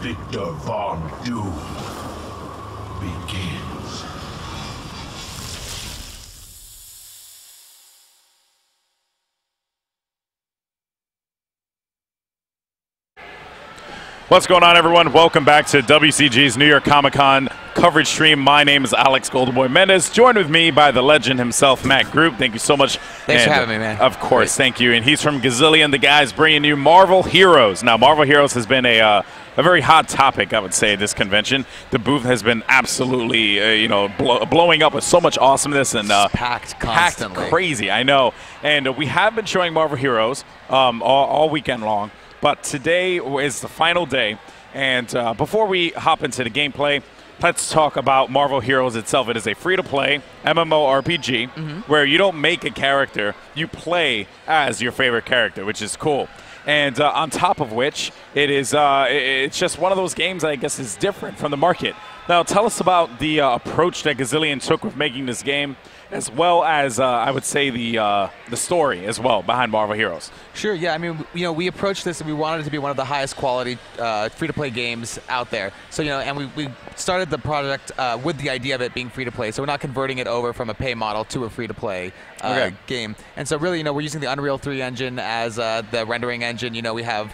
Victor Von Doom begins. What's going on, everyone? Welcome back to WCG's New York Comic Con coverage stream. My name is Alex Goldenboy Mendez, joined with me by the legend himself, Matt Group. Thank you so much. Thanks for having me, man. Of course, thank you. And he's from Gazillion, the guys bringing you Marvel Heroes. Now, Marvel Heroes has been a very hot topic, I would say, at this convention. The booth has been absolutely, blowing up with so much awesomeness and packed constantly. Packed crazy, I know. And we have been showing Marvel Heroes all weekend long. But today is the final day, and before we hop into the gameplay, let's talk about Marvel Heroes itself. It is a free-to-play MMORPG where you don't make a character, you play as your favorite character, which is cool. And on top of which, it's just one of those games that I guess is different from the market. Now, tell us about the approach that Gazillion took with making this game, as well as I would say the story as well behind Marvel Heroes. Sure. Yeah. I mean, we approached this and we wanted it to be one of the highest quality free-to-play games out there. So and we started the project with the idea of it being free-to-play. So we're not converting it over from a pay model to a free-to-play game. And so really, we're using the Unreal 3 engine as the rendering engine. We have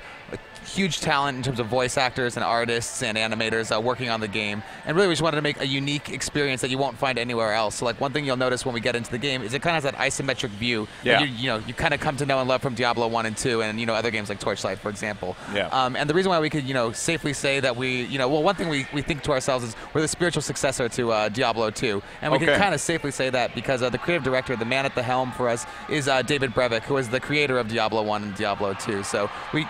huge talent in terms of voice actors and artists and animators working on the game, and really we just wanted to make a unique experience that you won't find anywhere else. So like one thing you'll notice when we get into the game is it kind of has that isometric view that you kind of come to know and love from Diablo 1 and 2 and other games like Torchlight, for example. And the reason why we could safely say that we one thing we think to ourselves is we're the spiritual successor to Diablo 2, and we can kind of safely say that because the creative director, the man at the helm for us, is David Brevik, who is the creator of Diablo 1 and Diablo 2. So we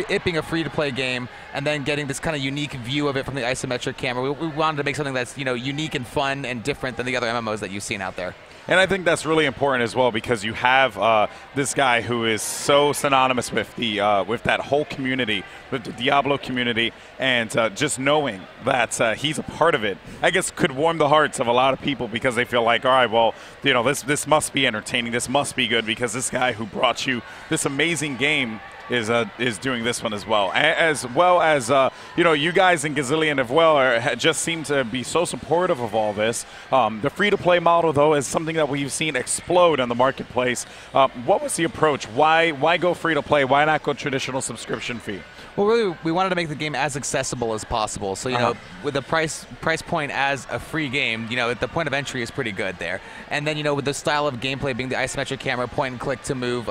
it being a free-to-play game and then getting this kind of unique view of it from the isometric camera, we wanted to make something that's unique and fun and different than the other MMOs that you've seen out there. And I think that's really important as well because you have this guy who is so synonymous with that whole community, with the Diablo community, and just knowing that he's a part of it, I guess could warm the hearts of a lot of people because they feel like, all right, well, this must be entertaining, this must be good because this guy who brought you this amazing game is doing this one as well as you guys in Gazillion as well just seem to be so supportive of all this. The free-to-play model, though, is something that we've seen explode on the marketplace. What was the approach? Why go free-to-play? Why not go traditional subscription fee? Well, really, we wanted to make the game as accessible as possible. So, with the price point as a free game, the point of entry is pretty good there. And then, with the style of gameplay being the isometric camera, point and click to move,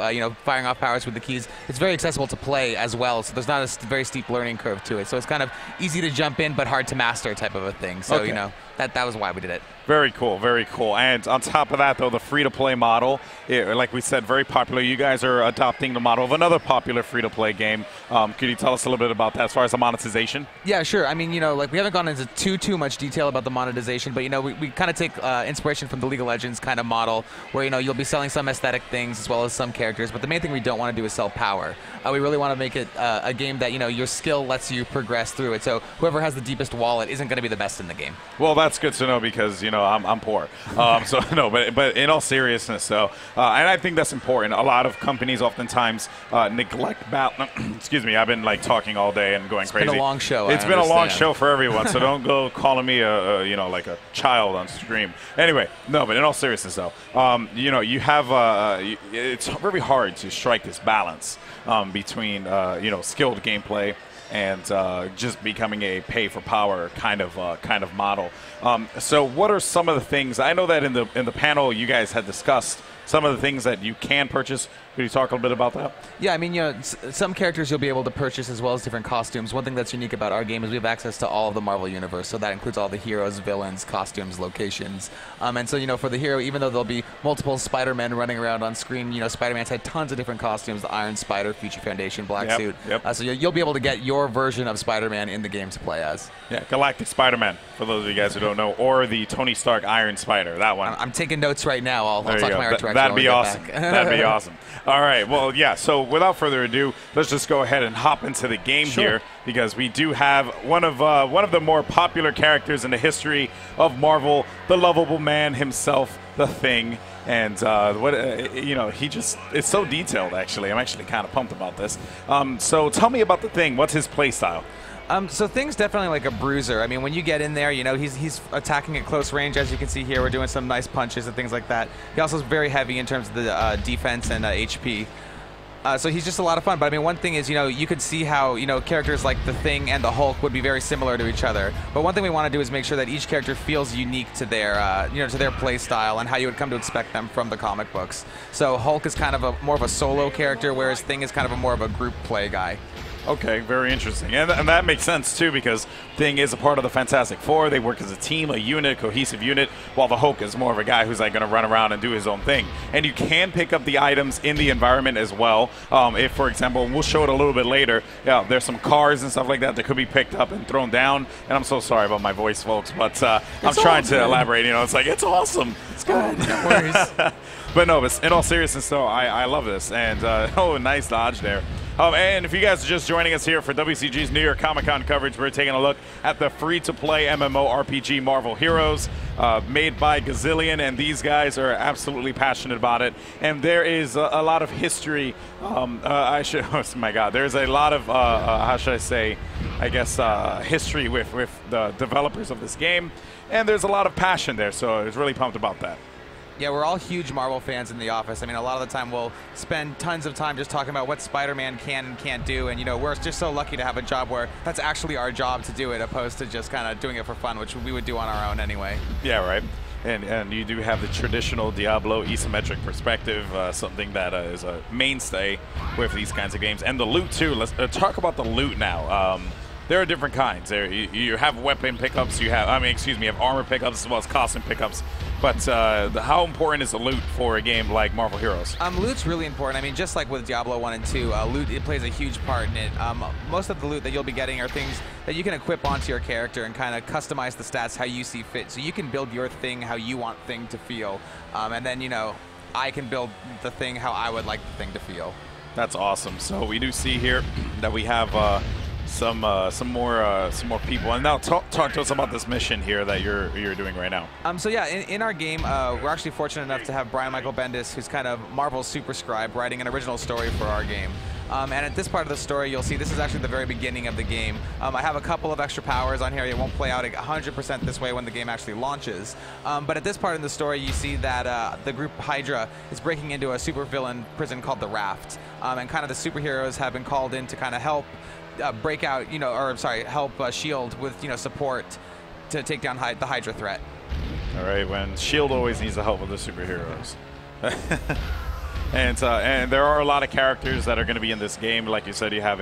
firing off powers with the keys, it's very accessible to play as well. So there's not a very steep learning curve to it. So it's kind of easy to jump in but hard to master type of a thing. So, that was why we did it. Very cool, very cool. And on top of that, though, the free-to-play model, like we said, very popular. You guys are adopting the model of another popular free-to-play game. Could you tell us a little bit about that as far as the monetization? Yeah, sure. I mean, we haven't gone into too much detail about the monetization, but, we kind of take inspiration from the League of Legends kind of model where, you'll be selling some aesthetic things as well as some characters, but the main thing we don't want to do is sell power. We really want to make it a game that, your skill lets you progress through it. So whoever has the deepest wallet isn't going to be the best in the game. Well, that's good to know because, I'm poor. So no, but in all seriousness, and I think that's important. A lot of companies oftentimes neglect excuse me, I've been talking all day and going crazy. It's been a long show. It's been a long show for everyone, so don't go calling me like a child on stream. Anyway, no, but in all seriousness though, you have it's very hard to strike this balance between skilled gameplay and just becoming a pay-for-power kind of model. So what are some of the things? I know that in the panel you guys had discussed some of the things that you can purchase. Could you talk a little bit about that? Yeah, I mean, some characters you'll be able to purchase as well as different costumes. One thing that's unique about our game is we have access to all of the Marvel Universe, so that includes all the heroes, villains, costumes, locations. And so, for the hero, even though there'll be multiple Spider-Men running around on screen, Spider-Man's had tons of different costumes, the Iron Spider, Future Foundation, Black Suit. So you'll be able to get your version of Spider-Man in the game to play as. Yeah, Galactic Spider-Man, for those of you guys who don't know, or the Tony Stark Iron Spider, that one. I'm taking notes right now. I'll talk to my art director. That'd be awesome. That'd be awesome. All right, well, yeah, so without further ado, let's just go ahead and hop into the game here because we do have one of the more popular characters in the history of Marvel, the lovable man himself, the Thing. And he just, it's so detailed, actually. I'm actually kind of pumped about this. So tell me about the Thing. What's his play style? So Thing's definitely like a bruiser. I mean, when you get in there, you know, he's attacking at close range, as you can see here. We're doing some nice punches and things like that. He also is very heavy in terms of the defense and HP. So he's just a lot of fun. But I mean, one thing is, you know, you could see how, you know, characters like the Thing and the Hulk would be very similar to each other. But one thing we want to do is make sure that each character feels unique to their, you know, to their play style and how you would come to expect them from the comic books. So Hulk is kind of more of a solo character, whereas Thing is kind of more of a group play guy. Okay, very interesting. And that makes sense, too, because Thing is a part of the Fantastic Four. They work as a team, a unit, a cohesive unit, while the Hulk is more of a guy who's like going to run around and do his own thing. And you can pick up the items in the environment as well. If, for example, we'll show it a little bit later, yeah, there's some cars and stuff like that that could be picked up and thrown down. And I'm so sorry about my voice, folks, but I'm trying to elaborate. You know, it's like, it's awesome. It's good. No worries. But no, but in all seriousness, though, I love this. And, oh, nice dodge there. And if you guys are just joining us here for WCG's New York Comic-Con coverage, we're taking a look at the free-to-play MMORPG Marvel Heroes, made by Gazillion, and these guys are absolutely passionate about it. And there is a lot of history. Oh my God, there's a lot of how should I say? I guess history with the developers of this game, and there's a lot of passion there. So I was really pumped about that. Yeah, we're all huge Marvel fans in the office. I mean, a lot of the time we'll spend tons of time just talking about what Spider-Man can and can't do, and, you know, we're just so lucky to have a job where that's actually our job to do it, opposed to just kind of doing it for fun, which we would do on our own anyway. Yeah, right. And you do have the traditional Diablo isometric perspective, something that is a mainstay with these kinds of games. And the loot, too. Let's talk about the loot now. There are different kinds. You have weapon pickups, you have armor pickups as well as costume pickups. But how important is the loot for a game like Marvel Heroes? Loot's really important. I mean, just like with Diablo 1 and 2, loot, it plays a huge part in it. Most of the loot that you'll be getting are things that you can equip onto your character and kind of customize the stats how you see fit. So you can build your thing how you want thing to feel. And then, you know, I can build the thing how I would like the thing to feel. That's awesome. So we do see here that we have some more people, and now talk to us about this mission here that you're doing right now. So yeah, in our game, we're actually fortunate enough to have Brian Michael Bendis, who's kind of Marvel's super scribe, writing an original story for our game. And at this part of the story, you'll see this is actually the very beginning of the game. I have a couple of extra powers on here. It won't play out 100% this way when the game actually launches. But at this part in the story, you see that the group Hydra is breaking into a supervillain prison called the Raft. And kind of the superheroes have been called in to kind of help break out, you know, or sorry, help S.H.I.E.L.D. with, you know, support to take down the Hydra threat. All right, when S.H.I.E.L.D. always needs the help of the superheroes. And there are a lot of characters that are going to be in this game. Like you said, you have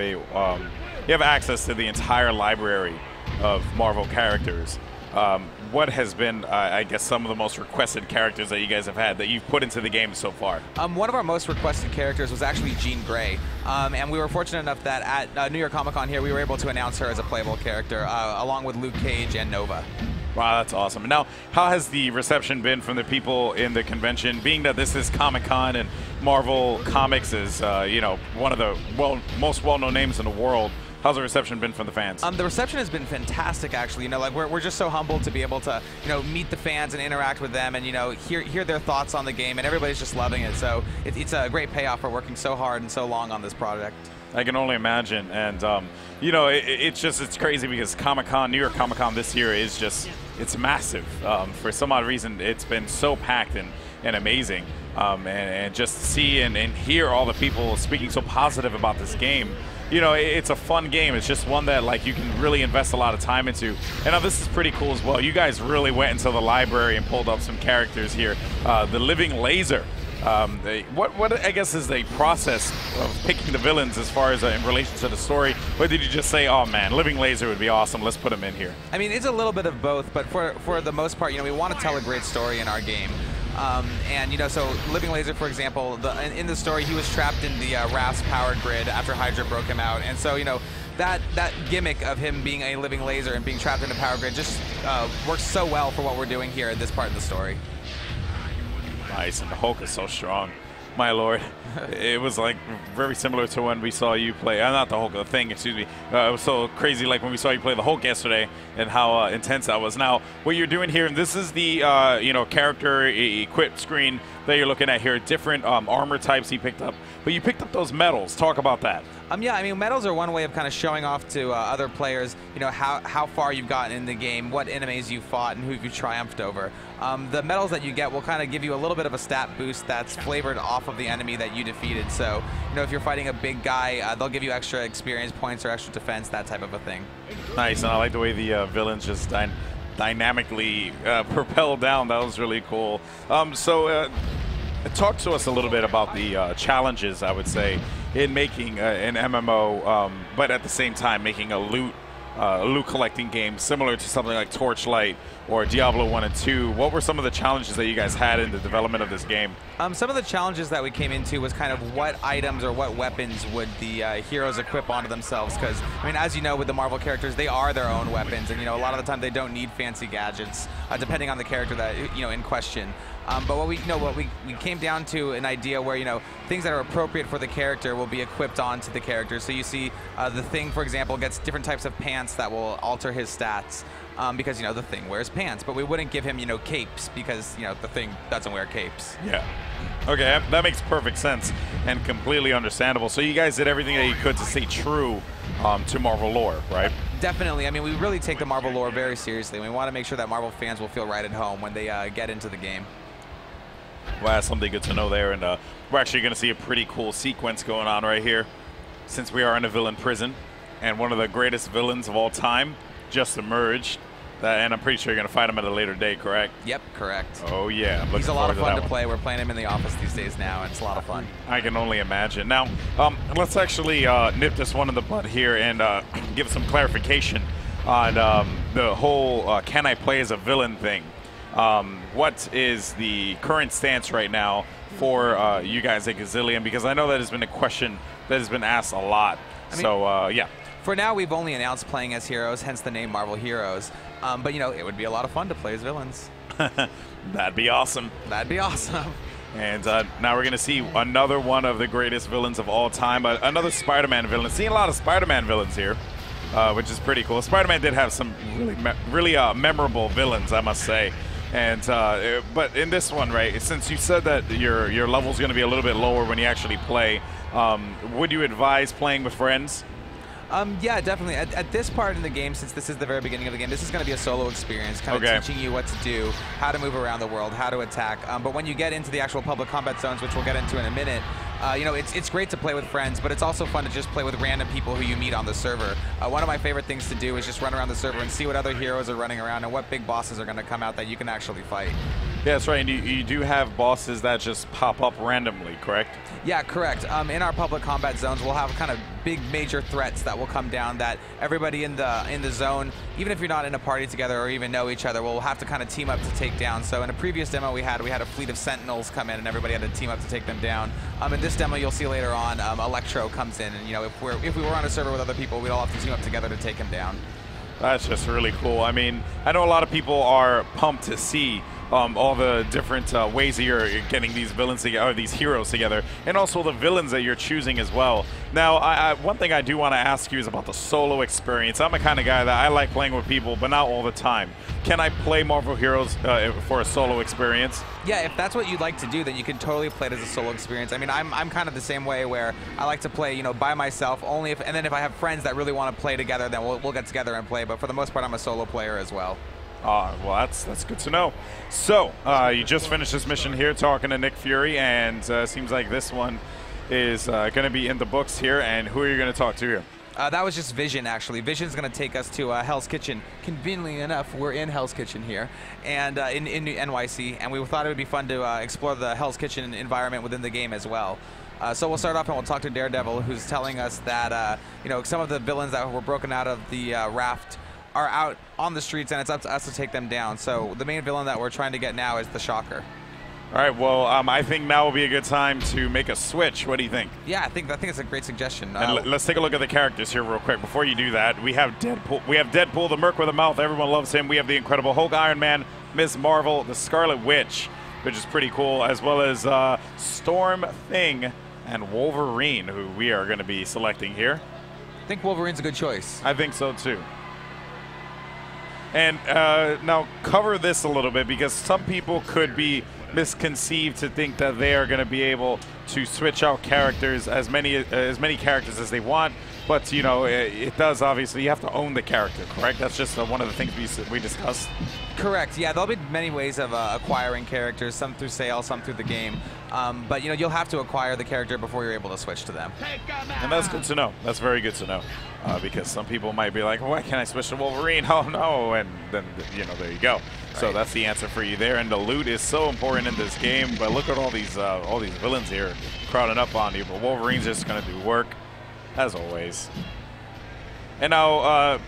access to the entire library of Marvel characters. What has been, I guess, some of the most requested characters that you guys have had that you've put into the game so far? One of our most requested characters was actually Jean Grey. And we were fortunate enough that at New York Comic Con here, we were able to announce her as a playable character, along with Luke Cage and Nova. Wow, that's awesome. Now, how has the reception been from the people in the convention, being that this is Comic-Con and Marvel Comics is, you know, one of the most well-known names in the world? How's the reception been from the fans? The reception has been fantastic, actually. You know, like we're just so humbled to be able to, you know, meet the fans and interact with them, and, you know, hear their thoughts on the game, and everybody's just loving it. So it's a great payoff for working so hard and so long on this project. I can only imagine, and you know, it's crazy because Comic-Con, New York Comic-Con this year is just, it's massive. For some odd reason, it's been so packed and amazing, and just to see and hear all the people speaking so positive about this game. You know, it's a fun game. It's just one that, like, you can really invest a lot of time into. And now this is pretty cool as well. You guys really went into the library and pulled up some characters here. The Living Laser. What I guess is the process of picking the villains as far as in relation to the story? Or did you just say, oh man, Living Laser would be awesome, let's put him in here? I mean, it's a little bit of both, but for the most part, you know, we want to tell a great story in our game. And, you know, so Living Laser, for example, in the story, he was trapped in the Raft's power grid after Hydra broke him out. And so, you know, that gimmick of him being a living laser and being trapped in the power grid just works so well for what we're doing here at this part of the story. Nice, and the Hulk is so strong. My lord. It was like very similar to when we saw you play, not the Hulk, the Thing, excuse me. It was so crazy like when we saw you play the Hulk yesterday and how intense that was. Now, what you're doing here, and this is the you know, character equipped screen that you're looking at here, different armor types he picked up. But you picked up those medals. Talk about that. Yeah, I mean, medals are one way of kind of showing off to other players, you know, how far you've gotten in the game, what enemies you've fought, and who you've triumphed over. The medals that you get will kind of give you a little bit of a stat boost that's flavored off of the enemy that you defeated. So, you know, if you're fighting a big guy, they'll give you extra experience points or extra defense, that type of a thing. Nice, and I like the way the villains just dynamically propel down. That was really cool. Talk to us a little bit about the challenges, I would say, in making an MMO, but at the same time making a loot collecting game similar to something like Torchlight or Diablo 1 and 2. What were some of the challenges that you guys had in the development of this game? Some of the challenges that we came into was kind of what items or what weapons would the heroes equip onto themselves, because, I mean, as you know, with the Marvel characters, they are their own weapons, and, you know, a lot of the time they don't need fancy gadgets, depending on the character that, you know, in question. But what we came down to an idea where, you know, things that are appropriate for the character will be equipped onto the character. So you see the Thing, for example, gets different types of pants that will alter his stats. Because, you know, the Thing wears pants, but we wouldn't give him, you know, capes because, you know, the Thing doesn't wear capes. Yeah. Okay, that makes perfect sense and completely understandable. So you guys did everything that you could to stay true to Marvel lore, right? Definitely. I mean, we really take the Marvel lore very seriously. We want to make sure that Marvel fans will feel right at home when they get into the game. Well, that's something good to know there, and we're actually going to see a pretty cool sequence going on right here, since we are in a villain prison, and one of the greatest villains of all time just emerged, and I'm pretty sure you're going to fight him at a later date, correct? Yep, correct. Oh, yeah. He's a lot of fun to play. We're playing him in the office these days now, and it's a lot of fun. I can only imagine. Now, let's actually nip this one in the bud here and give some clarification on the whole can I play as a villain thing. What is the current stance right now for you guys at Gazillion? Because I know that has been a question that has been asked a lot. I mean, yeah. For now, we've only announced playing as heroes, hence the name Marvel Heroes. But, you know, it would be a lot of fun to play as villains. That'd be awesome. That'd be awesome. And now we're going to see another one of the greatest villains of all time, another Spider-Man villain. Seeing a lot of Spider-Man villains here, which is pretty cool. Spider-Man did have some really memorable villains, I must say. And but in this one, right, since you said that your level's going to be a little bit lower when you actually play, would you advise playing with friends? Yeah, definitely. At this part in the game, since this is the very beginning of the game, this is going to be a solo experience, kind of teaching you what to do, how to move around the world, how to attack. But when you get into the actual public combat zones, which we'll get into in a minute, you know, it's great to play with friends, but it's also fun to just play with random people who you meet on the server. One of my favorite things to do is just run around the server and see what other heroes are running around and what big bosses are going to come out that you can actually fight. Yeah, that's right. And you do have bosses that just pop up randomly, correct? Yeah, correct. In our public combat zones, we'll have kind of big major threats that will come down that everybody in the zone, even if you're not in a party together or even know each other, will have to kind of team up to take down. So in a previous demo we had a fleet of Sentinels come in and everybody had to team up to take them down. In this demo you'll see later on, Electro comes in, and, you know, if we were on a server with other people, we'd all have to team up together to take him down. That's just really cool. I mean, I know a lot of people are pumped to see all the different ways that you're getting these villains together, or these heroes together, and also the villains that you're choosing as well. Now, one thing I do want to ask you is about the solo experience. I'm the kind of guy that I like playing with people, but not all the time. Can I play Marvel Heroes for a solo experience? Yeah, if that's what you'd like to do, then you can totally play it as a solo experience. I mean, I'm kind of the same way, where I like to play, you know, by myself only, and then if I have friends that really want to play together, then we'll get together and play. But for the most part, I'm a solo player as well. Well, that's good to know. So, you just finished this mission here talking to Nick Fury, and seems like this one is going to be in the books here. And who are you going to talk to here? That was just Vision, actually. Vision's going to take us to Hell's Kitchen. Conveniently enough, we're in Hell's Kitchen here, and in NYC, and we thought it would be fun to explore the Hell's Kitchen environment within the game as well. So we'll start off and we'll talk to Daredevil, who's telling us that you know, some of the villains that were broken out of the raft are out on the streets, and it's up to us to take them down. So the main villain that we're trying to get now is the Shocker. All right, well, I think now will be a good time to make a switch. What do you think? Yeah, I think it's a great suggestion. And let's take a look at the characters here real quick. Before you do that, we have Deadpool, the Merc with a mouth. Everyone loves him. We have the Incredible Hulk, Iron Man, Ms. Marvel, the Scarlet Witch, which is pretty cool, as well as Storm, Thing, and Wolverine, who we are going to be selecting here. I think Wolverine's a good choice. I think so, too. And now cover this a little bit, because some people could be misconceived to think that they are going to be able to switch out characters, as many characters as they want. But you know, it does, obviously you have to own the character, correct? That's just one of the things we discussed. Correct. Yeah, there'll be many ways of acquiring characters, some through sale, some through the game. But you know, you'll have to acquire the character before you're able to switch to them. And that's good to know. That's very good to know, because some people might be like, why can't I switch to Wolverine? Oh no, and then you know, there you go. Right. So that's the answer for you there. And the loot is so important in this game. But look at all these villains here crowding up on you. But Wolverine's just gonna do work, as always. And now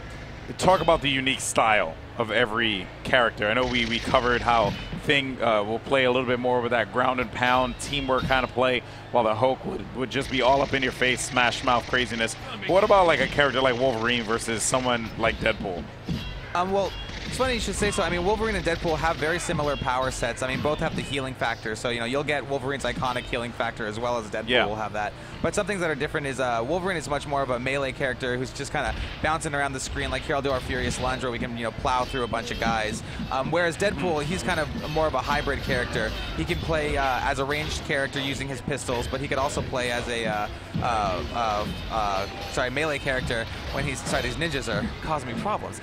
talk about the unique style of every character. I know we covered how Thing will play a little bit more with that ground and pound teamwork kind of play, while the Hulk would just be all up in your face, smash mouth craziness. But what about like a character like Wolverine versus someone like Deadpool? Well, it's funny you should say so. I mean, Wolverine and Deadpool have very similar power sets. I mean, both have the healing factor. So, you know, you'll get Wolverine's iconic healing factor as well as Deadpool will have that. But some things that are different is Wolverine is much more of a melee character who's just kind of bouncing around the screen. Like here, I'll do our Furious Lunge where we can, you know, plow through a bunch of guys. Whereas Deadpool, he's kind of more of a hybrid character. He can play as a ranged character using his pistols, but he could also play as a melee character when he's these ninjas are causing me problems.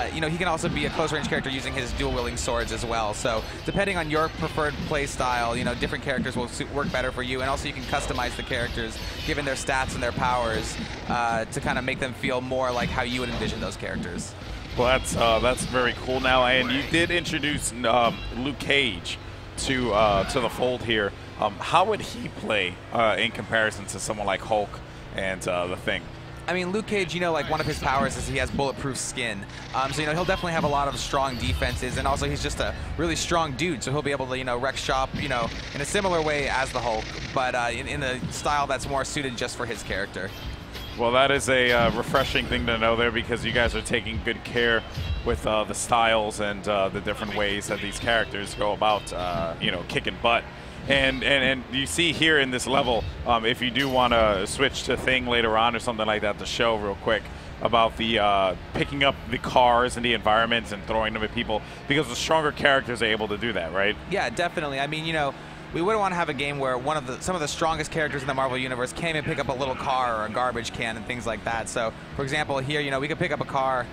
You know, he can also be a close range character using his dual wielding swords as well. So depending on your preferred play style, you know, different characters will work better for you, and also you can customize the characters given their stats and their powers to kind of make them feel more like how you would envision those characters. Well, that's very cool now. And you did introduce Luke Cage to the fold here. How would he play in comparison to someone like Hulk and the Thing? I mean, Luke Cage, you know, like one of his powers is he has bulletproof skin. So, you know, he'll definitely have a lot of strong defenses, and also he's just a really strong dude, so he'll be able to, you know, wreck shop, you know, in a similar way as the Hulk, but in a style that's more suited just for his character. Well, that is a refreshing thing to know there, because you guys are taking good care with the styles and the different ways that these characters go about, you know, kicking butt. And you see here in this level, if you do want to switch to Thing later on or something like that, to show real quick about the picking up the cars and the environments and throwing them at people, because the stronger characters are able to do that, right? Yeah, definitely. I mean, you know, we wouldn't want to have a game where some of the strongest characters in the Marvel Universe came and pick up a little car or a garbage can and things like that. So, for example, here, you know, we could pick up a car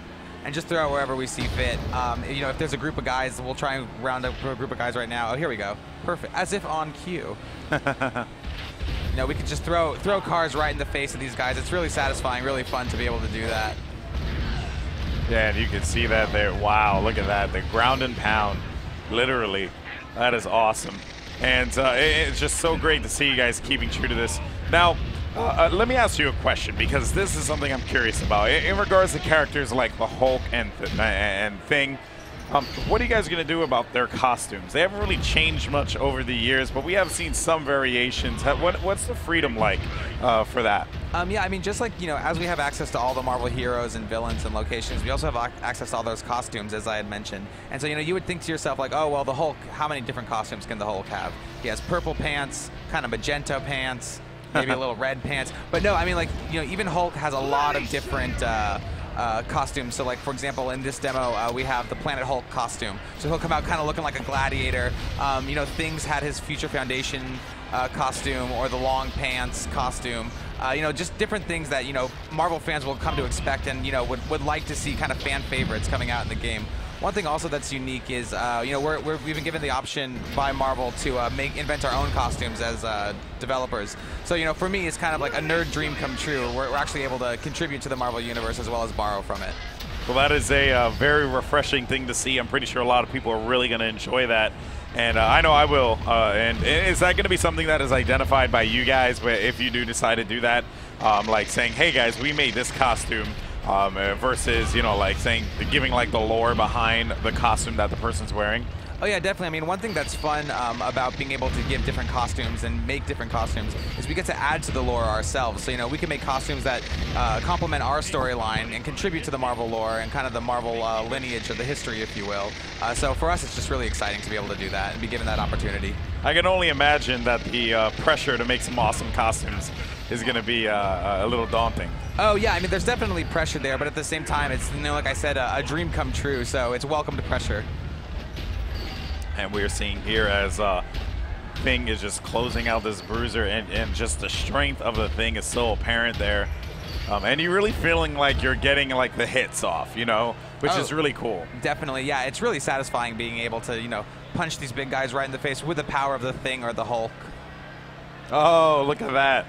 and just throw it wherever we see fit. You know, if there's a group of guys, we'll try and round up a group of guys right now. Oh, here we go. Perfect. As if on cue. You know, we could just throw cars right in the face of these guys. It's really satisfying, really fun to be able to do that. Yeah, and you can see that there. Wow, look at that. The ground and pound, literally. That is awesome. And it's just so great to see you guys keeping true to this. Now, let me ask you a question, because this is something I'm curious about. In regards to characters like the Hulk and Thing, what are you guys going to do about their costumes? They haven't really changed much over the years, but we have seen some variations. What's the freedom like for that? Yeah, I mean, just like, you know, as we have access to all the Marvel heroes and villains and locations, we also have access to all those costumes, as I had mentioned. And so, you know, you would think to yourself, like, oh, well, the Hulk, how many different costumes can the Hulk have? He has purple pants, kind of magenta pants, maybe a little red pants. But no, I mean, like, you know, even Hulk has a lot of different costumes. So, like, for example, in this demo, we have the Planet Hulk costume. So he'll come out kind of looking like a gladiator. You know, Things had his Future Foundation costume, or the long pants costume. You know, just different things that, you know, Marvel fans will come to expect and, you know, would like to see kind of fan favorites coming out in the game. One thing also that's unique is, you know, we've been given the option by Marvel to invent our own costumes as developers. So, you know, for me, it's kind of like a nerd dream come true. We're actually able to contribute to the Marvel Universe as well as borrow from it. Well, that is a very refreshing thing to see. I'm pretty sure a lot of people are really going to enjoy that. And I know I will. And is that going to be something that is identified by you guys, where if you do decide to do that, like saying, hey, guys, we made this costume, versus, you know, like saying, giving like the lore behind the costume that the person's wearing? Oh yeah, definitely. I mean, one thing that's fun about being able to give different costumes and make different costumes is we get to add to the lore ourselves. So, you know, we can make costumes that complement our storyline and contribute to the Marvel lore and kind of the Marvel lineage of the history, if you will. So for us, it's just really exciting to be able to do that and be given that opportunity. I can only imagine that the pressure to make some awesome costumes is going to be a little daunting. Oh yeah, I mean, there's definitely pressure there, but at the same time, it's, you know, like I said, a dream come true. So it's welcome to pressure. And we're seeing here as Thing is just closing out this bruiser, and just the strength of the Thing is so apparent there. And you're really feeling like you're getting like the hits off, you know, which is really cool. Definitely, yeah. It's really satisfying being able to, you know, punch these big guys right in the face with the power of the Thing or the Hulk. Oh, look at that.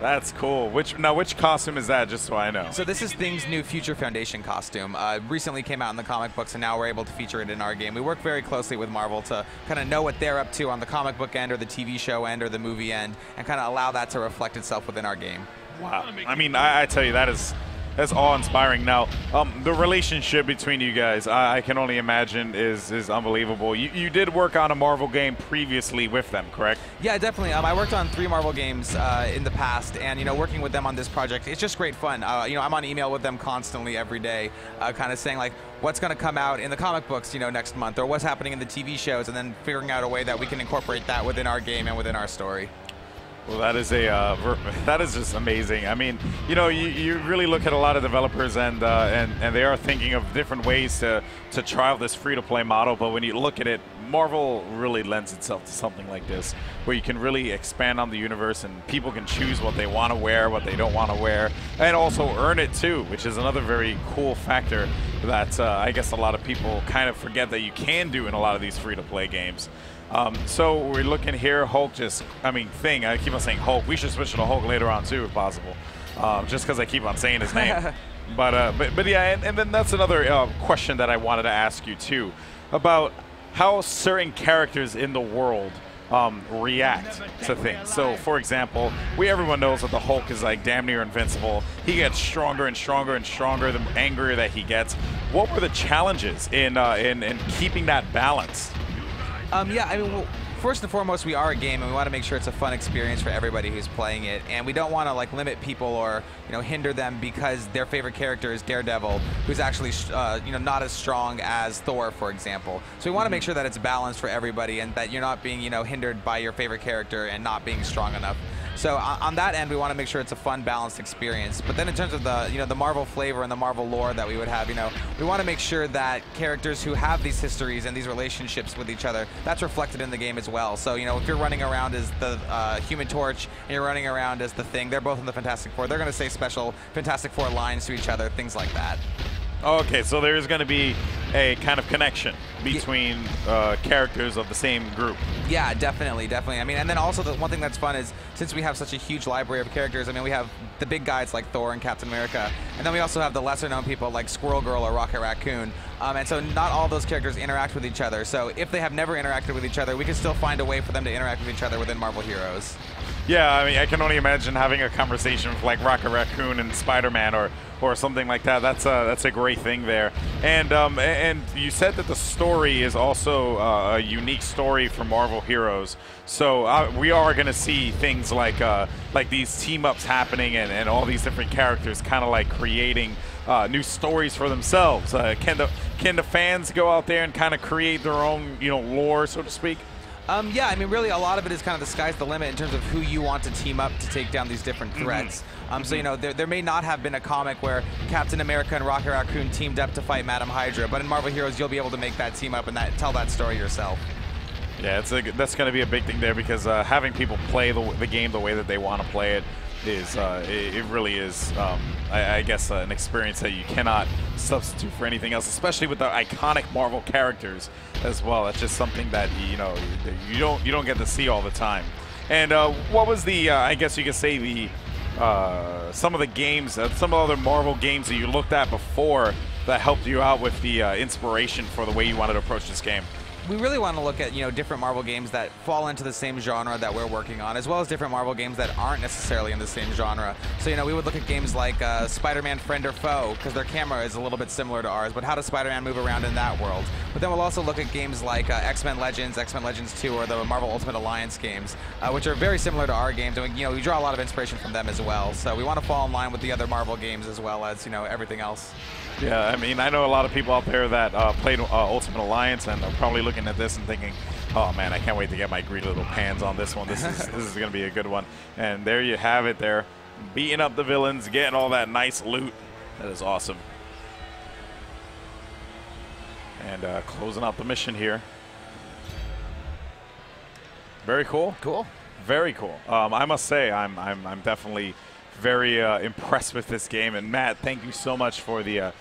That's cool. Which costume is that, just so I know? So this is Thing's new Future Foundation costume. Recently came out in the comic books, and now we're able to feature it in our game. We work very closely with Marvel to kind of know what they're up to on the comic book end or the TV show end or the movie end, and kind of allow that to reflect itself within our game. Wow. I mean, I tell you, that's awe-inspiring. Now, the relationship between you guys, I can only imagine is unbelievable. You did work on a Marvel game previously with them, correct? Yeah, definitely. I worked on 3 Marvel games in the past, and, you know, working with them on this project, it's just great fun. You know, I'm on email with them constantly every day, kind of saying, like, what's going to come out in the comic books, you know, next month, or what's happening in the TV shows, and then figuring out a way that we can incorporate that within our game and within our story. Well, that is that is just amazing. I mean, you know, you really look at a lot of developers, and they are thinking of different ways to trial this free-to-play model. But when you look at it, Marvel really lends itself to something like this, where you can really expand on the universe, and people can choose what they want to wear, what they don't want to wear, and also earn it too, which is another very cool factor that I guess a lot of people kind of forget that you can do in a lot of these free-to-play games. So we're looking here, Hulk Thing, I keep on saying Hulk. We should switch to Hulk later on too, if possible, just because I keep on saying his name. but yeah, and then that's another question that I wanted to ask you too, about how certain characters in the world react to things. So, for example, everyone knows that the Hulk is like damn near invincible. He gets stronger and stronger and stronger the angrier that he gets. What were the challenges in keeping that balance? Yeah, I mean, well, first and foremost, we are a game, and we want to make sure it's a fun experience for everybody who's playing it, and we don't want to like limit people or, you know, hinder them because their favorite character is Daredevil, who's actually you know, not as strong as Thor, for example. So we want to make sure that it's balanced for everybody, and that you're not being, you know, hindered by your favorite character and not being strong enough. So on that end, we want to make sure it's a fun, balanced experience. But then in terms of the, you know, the Marvel flavor and the Marvel lore that we would have, you know, we want to make sure that characters who have these histories and these relationships with each other, that's reflected in the game as well. So, you know, if you're running around as the Human Torch and you're running around as the Thing, they're both in the Fantastic Four. They're going to say special Fantastic Four lines to each other, things like that. Okay, so there's going to be a kind of connection between characters of the same group. Yeah, definitely. I mean, and then also the one thing that's fun is, since we have such a huge library of characters, I mean, we have the big guys like Thor and Captain America, and then we also have the lesser-known people like Squirrel Girl or Rocket Raccoon. And so not all those characters interact with each other. So if they have never interacted with each other, we can still find a way for them to interact with each other within Marvel Heroes. Yeah, I mean, I can only imagine having a conversation with like Rocket Raccoon and Spider-Man or something like that. That's a great thing there. And you said that the story is also a unique story for Marvel Heroes. So we are going to see things like these team-ups happening, and all these different characters kind of like creating new stories for themselves. Can the fans go out there and kind of create their own, you know, lore, so to speak? Yeah, I mean, really, a lot of it is kind of the sky's the limit in terms of who you want to team up to take down these different threats. So, you know, there may not have been a comic where Captain America and Rocket Raccoon teamed up to fight Madam Hydra, but in Marvel Heroes, you'll be able to make that team up and tell that story yourself. Yeah, that's going to be a big thing there, because having people play the game the way that they want to play it is it really is, I guess, an experience that you cannot substitute for anything else, especially with the iconic Marvel characters as well. That's just something that, you know, you don't get to see all the time. And what was the I guess you could say the some of the games, some other Marvel games that you looked at before that helped you out with the inspiration for the way you wanted to approach this game? We really want to look at, you know, different Marvel games that fall into the same genre that we're working on, as well as different Marvel games that aren't necessarily in the same genre. So, you know, we would look at games like Spider-Man Friend or Foe, because their camera is a little bit similar to ours, but how does Spider-Man move around in that world? But then we'll also look at games like X-Men Legends, X-Men Legends 2, or the Marvel Ultimate Alliance games, which are very similar to our games, and, you know, we draw a lot of inspiration from them as well. So we want to fall in line with the other Marvel games as well as, you know, everything else. Yeah, I mean, I know a lot of people out there that played Ultimate Alliance and are probably looking at this and thinking, Oh man, I can't wait to get my greedy little pans on this one. This is going to be a good one. And there you have it there. Beating up the villains, getting all that nice loot. That is awesome. And closing out the mission here. Very cool. Cool. Very cool. I must say, I'm definitely very impressed with this game. And Matt, thank you so much for the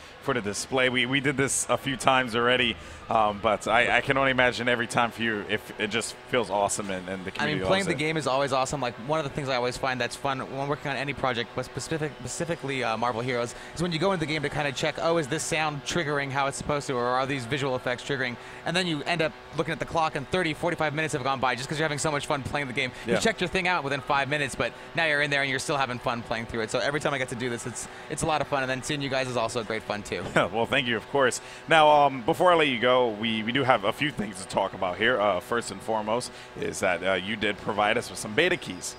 display. We did this a few times already, but I can only imagine every time for you if it just feels awesome and the community. I mean, playing the game is always awesome. Like, one of the things I always find that's fun when working on any project, but specifically Marvel Heroes, is when you go into the game to kind of check, oh, is this sound triggering how it's supposed to, or are these visual effects triggering? And then you end up looking at the clock and 30, 45 minutes have gone by just because you're having so much fun playing the game. Yeah. You checked your thing out within 5 minutes, but now you're in there and you're still having fun playing through it. So every time I get to do this, it's a lot of fun, and then seeing you guys is also great fun too. Well, thank you, of course. Now, before I let you go, we do have a few things to talk about here. First and foremost is that you did provide us with some beta keys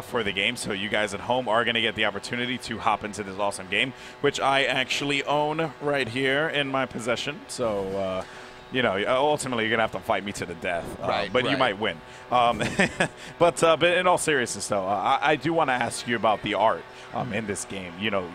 for the game, so you guys at home are going to get the opportunity to hop into this awesome game, which I actually own right here in my possession. So, you know, ultimately you're going to have to fight me to the death, but you might win. But in all seriousness, though, I do want to ask you about the art in this game. You know,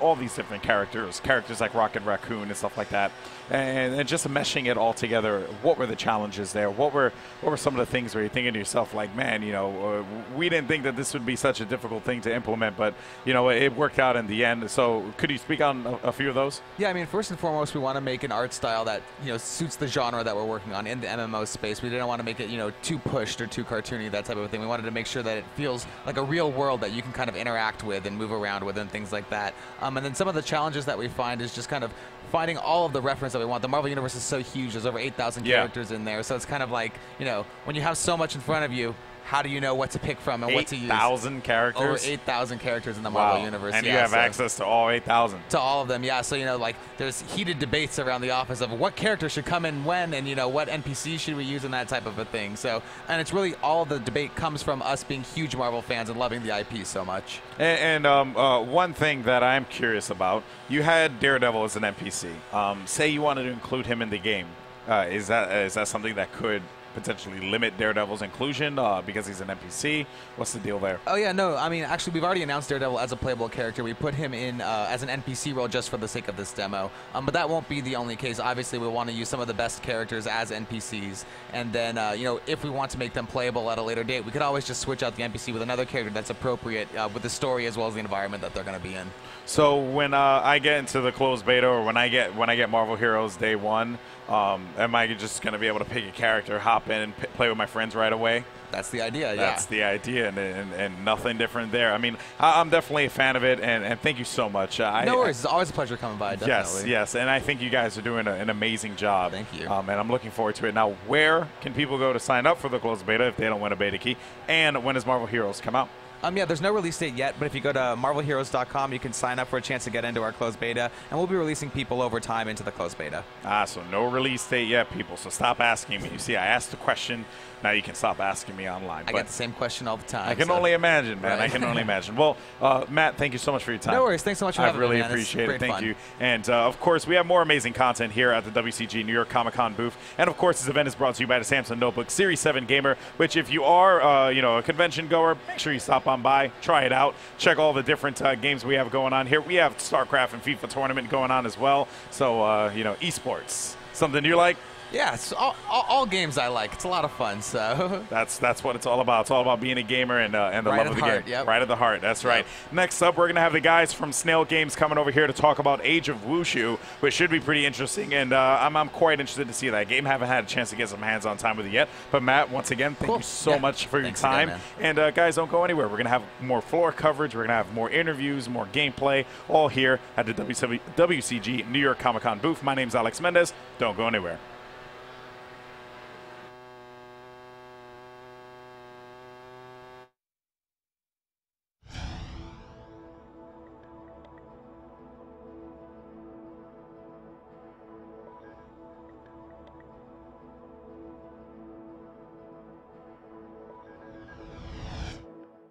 all these different characters like Rocket Raccoon and stuff like that, and just meshing it all together. What were the challenges there? What were some of the things where you're thinking to yourself, like, man, you know, we didn't think that this would be such a difficult thing to implement, but, you know, it worked out in the end. So could you speak on a few of those? Yeah, I mean, first and foremost, we want to make an art style that, you know, suits the genre that we're working on in the MMO space. We didn't want to make it, you know, too pushed or too cartoony, that type of thing. We wanted to make sure that it feels like a real world that you can kind of interact with and move around with and things like that. And then some of the challenges that we find is just kind of finding all of the reference that we want. The Marvel Universe is so huge. There's over 8,000 characters in there. So it's kind of like, you know, when you have so much in front of you, how do you know what to pick from and what to use? 8,000 characters? Over 8,000 characters in the Marvel Universe. And you have access to all 8,000? To all of them, yeah. So, you know, like, there's heated debates around the office of what character should come in when, and, you know, what NPCs should we use and that type of a thing. So, and it's really all the debate comes from us being huge Marvel fans and loving the IP so much. And one thing that I'm curious about, you had Daredevil as an NPC. Say you wanted to include him in the game. Is that something that could potentially limit Daredevil's inclusion because he's an NPC? What's the deal there? Oh, yeah, no. I mean, actually, we've already announced Daredevil as a playable character. We put him in as an NPC role just for the sake of this demo. But that won't be the only case. Obviously, we want to use some of the best characters as NPCs. And then, you know, if we want to make them playable at a later date, we could always just switch out the NPC with another character that's appropriate with the story as well as the environment that they're going to be in. So when I get into the closed beta, or when I get Marvel Heroes Day 1, am I just going to be able to pick a character, hop in, and play with my friends right away? That's the idea, yeah. That's the idea, and nothing different there. I mean, I'm definitely a fan of it, and thank you so much. No worries. It's always a pleasure coming by, definitely. Yes, and I think you guys are doing an amazing job. Thank you. And I'm looking forward to it. Now, where can people go to sign up for the closed beta if they don't win a beta key? And when does Marvel Heroes come out? Yeah, there's no release date yet, but if you go to marvelheroes.com, you can sign up for a chance to get into our closed beta, and we'll be releasing people over time into the closed beta. So no release date yet, people, so stop asking me. You see, I asked the question, now you can stop asking me online. I get the same question all the time. I can only imagine, man. Right? I can only imagine. Well, Matt, thank you so much for your time. No worries. Thanks so much for having me, I really appreciate it. Thank you. And, of course, we have more amazing content here at the WCG New York Comic-Con booth. And, of course, this event is brought to you by the Samsung Notebook Series 7 Gamer, which if you are, you know, a convention goer, make sure you stop on by, try it out, check all the different games we have going on here. We have StarCraft and FIFA tournament going on as well. So, you know, esports, something you like? Yeah, it's all games I like. It's a lot of fun. So that's what it's all about. It's all about being a gamer and the love of the game. Yep. Right at the heart. That's right. Next up, we're gonna have the guys from Snail Games coming over here to talk about Age of Wushu, which should be pretty interesting. And I'm quite interested to see that game. Haven't had a chance to get some hands-on time with it yet. But Matt, once again, thank you so much for your time. Again, and guys, don't go anywhere. We're gonna have more floor coverage. We're gonna have more interviews, more gameplay, all here at the WCG New York Comic-Con booth. My name's Alex Mendez. Don't go anywhere.